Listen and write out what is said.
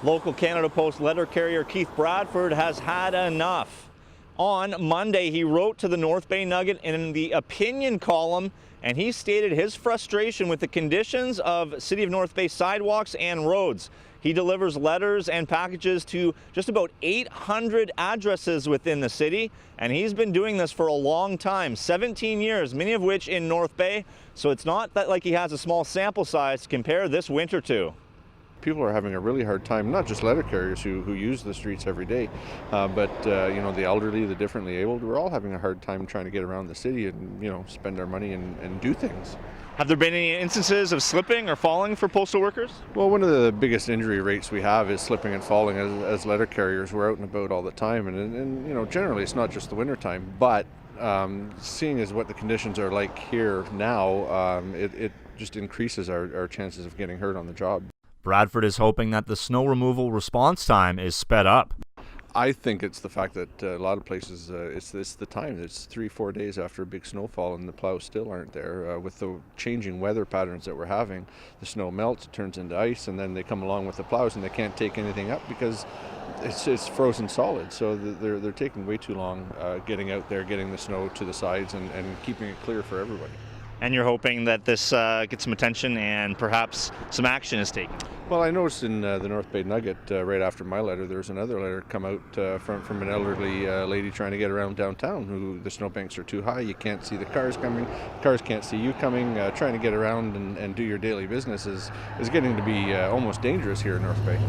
Local Canada Post letter carrier Keith Bradford has had enough. On Monday, he wrote to the North Bay Nugget in the opinion column, and he stated his frustration with the conditions of City of North Bay sidewalks and roads. He delivers letters and packages to just about 800 addresses within the city, and he's been doing this for a long time, 17 years, many of which in North Bay. So it's not that like he has a small sample size to compare this winter to. People are having a really hard time, not just letter carriers who use the streets every day, but the elderly, the differently abled. We're all having a hard time trying to get around the city and spend our money and do things. Have there been any instances of slipping or falling for postal workers? Well, one of the biggest injury rates we have is slipping and falling as letter carriers. We're out and about all the time, and generally it's not just the winter time, but seeing as what the conditions are like here now, it just increases our chances of getting hurt on the job. Bradford is hoping that the snow removal response time is sped up. I think it's the fact that a lot of places, it's the time. It's 3-4 days after a big snowfall and the plows still aren't there. With the changing weather patterns that we're having, the snow melts, it turns into ice, and then they come along with the plows and they can't take anything up because it's frozen solid. So they're taking way too long getting out there, getting the snow to the sides and keeping it clear for everybody. And you're hoping that this gets some attention and perhaps some action is taken? Well, I noticed in the North Bay Nugget, right after my letter, there was another letter come out from an elderly lady trying to get around downtown, who the snowbanks are too high, you can't see the cars coming, cars can't see you coming, trying to get around and do your daily business is getting to be almost dangerous here in North Bay.